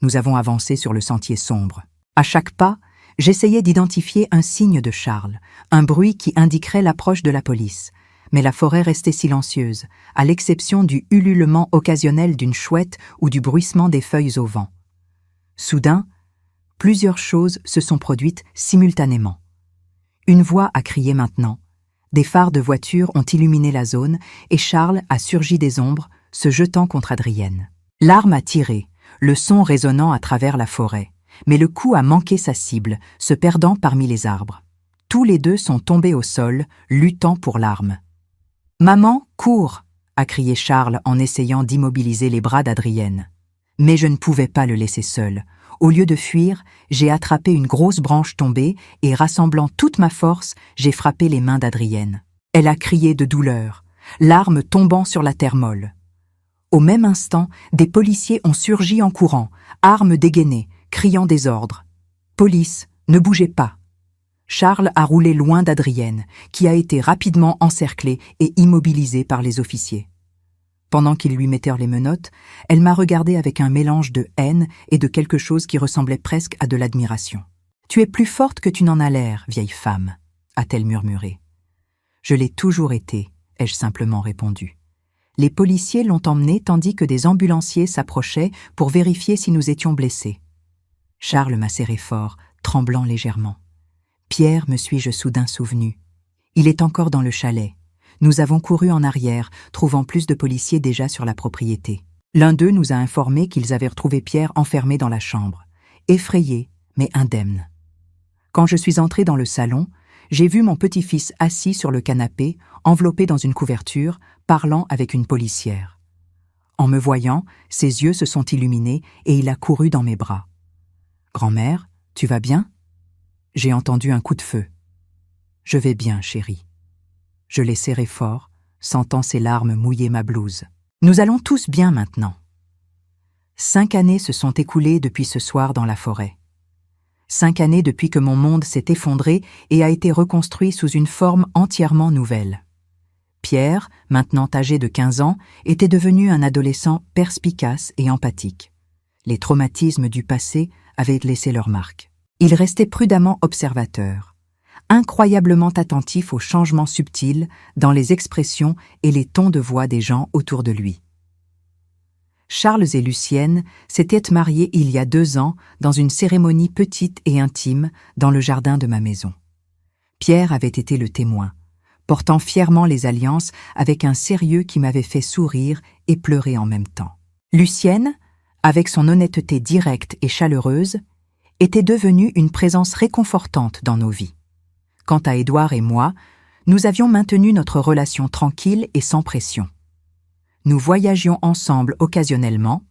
Nous avons avancé sur le sentier sombre. À chaque pas, j'essayais d'identifier un signe de Charles, un bruit qui indiquerait l'approche de la police, mais la forêt restait silencieuse, à l'exception du ululement occasionnel d'une chouette ou du bruissement des feuilles au vent. Soudain, plusieurs choses se sont produites simultanément. Une voix a crié maintenant, des phares de voiture ont illuminé la zone et Charles a surgi des ombres, se jetant contre Adrienne. L'arme a tiré, le son résonnant à travers la forêt, mais le coup a manqué sa cible, se perdant parmi les arbres. Tous les deux sont tombés au sol, luttant pour l'arme. « Maman, cours !» a crié Charles en essayant d'immobiliser les bras d'Adrienne. Mais je ne pouvais pas le laisser seul. Au lieu de fuir, j'ai attrapé une grosse branche tombée et, rassemblant toute ma force, j'ai frappé les mains d'Adrienne. Elle a crié de douleur, l'arme tombant sur la terre molle. Au même instant, des policiers ont surgi en courant, armes dégainées, criant des ordres. « Police, ne bougez pas !» Charles a roulé loin d'Adrienne, qui a été rapidement encerclée et immobilisée par les officiers. Pendant qu'ils lui mettèrent les menottes, elle m'a regardé avec un mélange de haine et de quelque chose qui ressemblait presque à de l'admiration. « Tu es plus forte que tu n'en as l'air, vieille femme », a-t-elle murmuré. « Je l'ai toujours été », ai-je simplement répondu. Les policiers l'ont emmenée tandis que des ambulanciers s'approchaient pour vérifier si nous étions blessés. Charles m'a serré fort, tremblant légèrement. Pierre, me suis-je soudain souvenu. Il est encore dans le chalet. Nous avons couru en arrière, trouvant plus de policiers déjà sur la propriété. L'un d'eux nous a informé qu'ils avaient retrouvé Pierre enfermé dans la chambre, effrayé, mais indemne. Quand je suis entré dans le salon, j'ai vu mon petit-fils assis sur le canapé, enveloppé dans une couverture, parlant avec une policière. En me voyant, ses yeux se sont illuminés et il a couru dans mes bras. « Grand-mère, tu vas bien ?» J'ai entendu un coup de feu. « Je vais bien, chérie. » Je l'ai serré fort, sentant ses larmes mouiller ma blouse. « Nous allons tous bien maintenant. » 5 années se sont écoulées depuis ce soir dans la forêt. 5 années depuis que mon monde s'est effondré et a été reconstruit sous une forme entièrement nouvelle. Pierre, maintenant âgé de 15 ans, était devenu un adolescent perspicace et empathique. Les traumatismes du passé avaient laissé leur marque. Il restait prudemment observateur, incroyablement attentif aux changements subtils dans les expressions et les tons de voix des gens autour de lui. Charles et Lucienne s'étaient mariés il y a 2 ans dans une cérémonie petite et intime dans le jardin de ma maison. Pierre avait été le témoin, portant fièrement les alliances avec un sérieux qui m'avait fait sourire et pleurer en même temps. Lucienne, avec son honnêteté directe et chaleureuse, était devenue une présence réconfortante dans nos vies. Quant à Édouard et moi, nous avions maintenu notre relation tranquille et sans pression. Nous voyagions ensemble occasionnellement,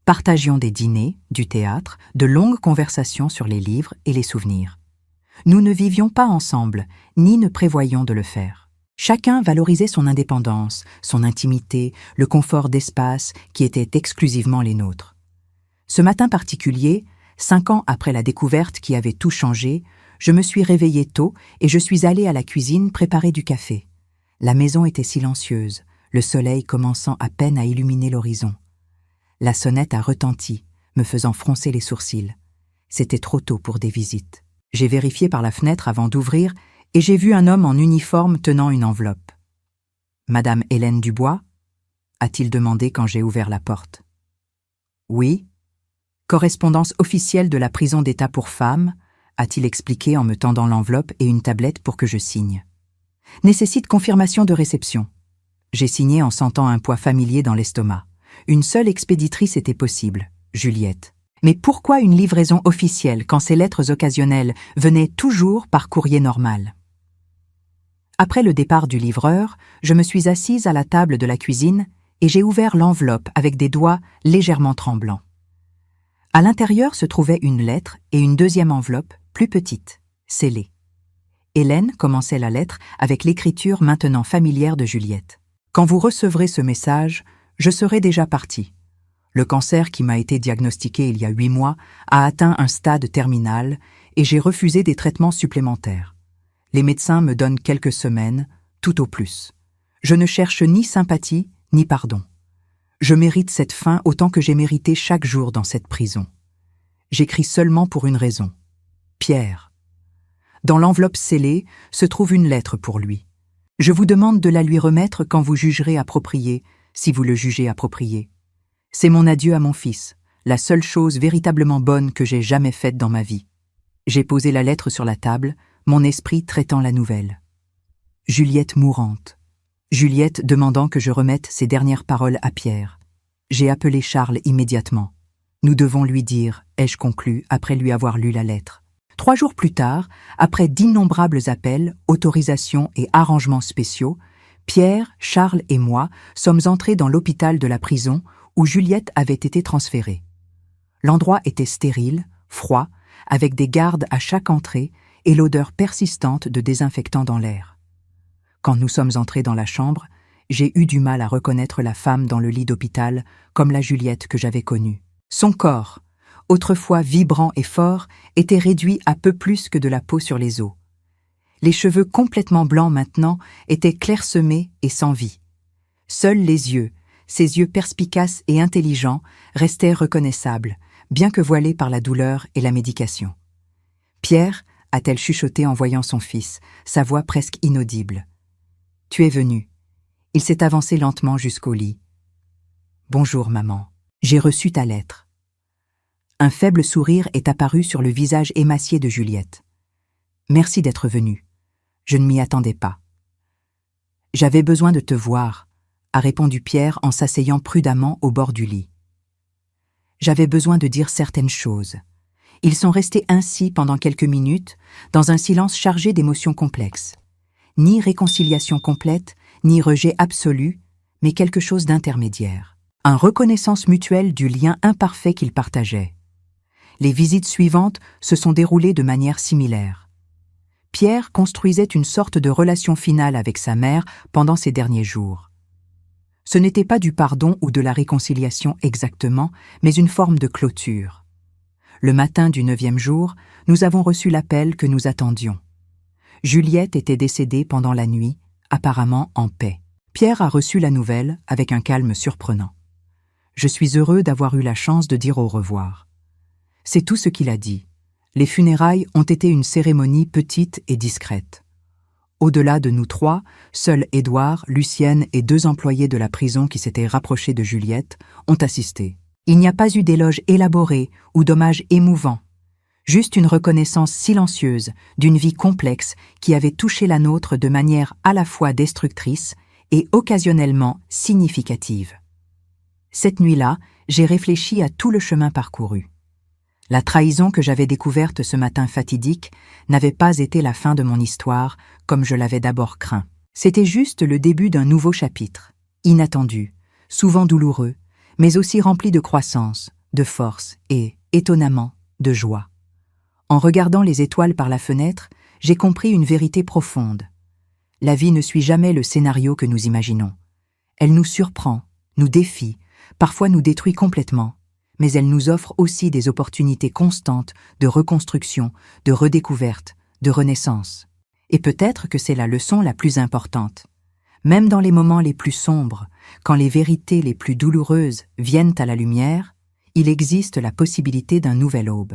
partagions des dîners, du théâtre, de longues conversations sur les livres et les souvenirs. Nous ne vivions pas ensemble, ni ne prévoyions de le faire. Chacun valorisait son indépendance, son intimité, le confort d'espace qui étaient exclusivement les nôtres. Ce matin particulier, 5 ans après la découverte qui avait tout changé, je me suis réveillée tôt et je suis allée à la cuisine préparer du café. La maison était silencieuse, le soleil commençant à peine à illuminer l'horizon. La sonnette a retenti, me faisant froncer les sourcils. C'était trop tôt pour des visites. J'ai vérifié par la fenêtre avant d'ouvrir et j'ai vu un homme en uniforme tenant une enveloppe. « Madame Hélène Dubois ?» a-t-il demandé quand j'ai ouvert la porte. « Oui. » « Correspondance officielle de la prison d'État pour femmes » a-t-il expliqué en me tendant l'enveloppe et une tablette pour que je signe. « Nécessite confirmation de réception. » J'ai signé en sentant un poids familier dans l'estomac. Une seule expéditrice était possible, Juliette. Mais pourquoi une livraison officielle quand ces lettres occasionnelles venaient toujours par courrier normal? Après le départ du livreur, je me suis assise à la table de la cuisine et j'ai ouvert l'enveloppe avec des doigts légèrement tremblants. À l'intérieur se trouvait une lettre et une deuxième enveloppe, plus petite, scellée. Hélène commençait la lettre avec l'écriture maintenant familière de Juliette. « Quand vous recevrez ce message, je serai déjà partie. Le cancer qui m'a été diagnostiqué il y a 8 mois a atteint un stade terminal et j'ai refusé des traitements supplémentaires. Les médecins me donnent quelques semaines, tout au plus. Je ne cherche ni sympathie ni pardon. Je mérite cette fin autant que j'ai mérité chaque jour dans cette prison. J'écris seulement pour une raison. Pierre. Dans l'enveloppe scellée se trouve une lettre pour lui. Je vous demande de la lui remettre quand vous jugerez approprié, si vous le jugez approprié. C'est mon adieu à mon fils, la seule chose véritablement bonne que j'ai jamais faite dans ma vie. J'ai posé la lettre sur la table, mon esprit traitant la nouvelle. Juliette mourante. Juliette demandant que je remette ses dernières paroles à Pierre. J'ai appelé Charles immédiatement. Nous devons lui dire, ai-je conclu après lui avoir lu la lettre. 3 jours plus tard, après d'innombrables appels, autorisations et arrangements spéciaux, Pierre, Charles et moi sommes entrés dans l'hôpital de la prison où Juliette avait été transférée. L'endroit était stérile, froid, avec des gardes à chaque entrée et l'odeur persistante de désinfectant dans l'air. Quand nous sommes entrés dans la chambre, j'ai eu du mal à reconnaître la femme dans le lit d'hôpital comme la Juliette que j'avais connue. Son corps, autrefois vibrant et fort, était réduit à peu plus que de la peau sur les os. Les cheveux complètement blancs maintenant étaient clairsemés et sans vie. Seuls les yeux, ses yeux perspicaces et intelligents, restaient reconnaissables, bien que voilés par la douleur et la médication. « Pierre » a-t-elle chuchoté en voyant son fils, sa voix presque inaudible. « Tu es venu. » Il s'est avancé lentement jusqu'au lit. « Bonjour, maman. J'ai reçu ta lettre. » Un faible sourire est apparu sur le visage émacié de Juliette. « Merci d'être venue. Je ne m'y attendais pas. »« J'avais besoin de te voir, » a répondu Pierre en s'asseyant prudemment au bord du lit. « J'avais besoin de dire certaines choses. » Ils sont restés ainsi pendant quelques minutes, dans un silence chargé d'émotions complexes. Ni réconciliation complète, ni rejet absolu, mais quelque chose d'intermédiaire. Un reconnaissance mutuelle du lien imparfait qu'ils partageaient. Les visites suivantes se sont déroulées de manière similaire. Pierre construisait une sorte de relation finale avec sa mère pendant ces derniers jours. Ce n'était pas du pardon ou de la réconciliation exactement, mais une forme de clôture. Le matin du 9e jour, nous avons reçu l'appel que nous attendions. Juliette était décédée pendant la nuit, apparemment en paix. Pierre a reçu la nouvelle avec un calme surprenant. Je suis heureux d'avoir eu la chance de dire au revoir. C'est tout ce qu'il a dit. Les funérailles ont été une cérémonie petite et discrète. Au-delà de nous trois, seuls Édouard, Lucienne et 2 employés de la prison qui s'étaient rapprochés de Juliette ont assisté. Il n'y a pas eu d'éloge élaboré ou d'hommage émouvant. Juste une reconnaissance silencieuse d'une vie complexe qui avait touché la nôtre de manière à la fois destructrice et occasionnellement significative. Cette nuit-là, j'ai réfléchi à tout le chemin parcouru. La trahison que j'avais découverte ce matin fatidique n'avait pas été la fin de mon histoire, comme je l'avais d'abord craint. C'était juste le début d'un nouveau chapitre, inattendu, souvent douloureux, mais aussi rempli de croissance, de force et, étonnamment, de joie. En regardant les étoiles par la fenêtre, j'ai compris une vérité profonde. La vie ne suit jamais le scénario que nous imaginons. Elle nous surprend, nous défie, parfois nous détruit complètement, mais elle nous offre aussi des opportunités constantes de reconstruction, de redécouverte, de renaissance. Et peut-être que c'est la leçon la plus importante. Même dans les moments les plus sombres, quand les vérités les plus douloureuses viennent à la lumière, il existe la possibilité d'un nouvel aube.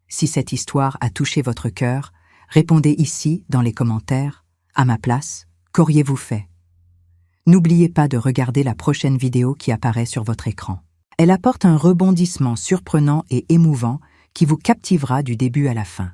Si cette histoire a touché votre cœur, répondez ici, dans les commentaires, à ma place, qu'auriez-vous fait? N'oubliez pas de regarder la prochaine vidéo qui apparaît sur votre écran. Elle apporte un rebondissement surprenant et émouvant qui vous captivera du début à la fin.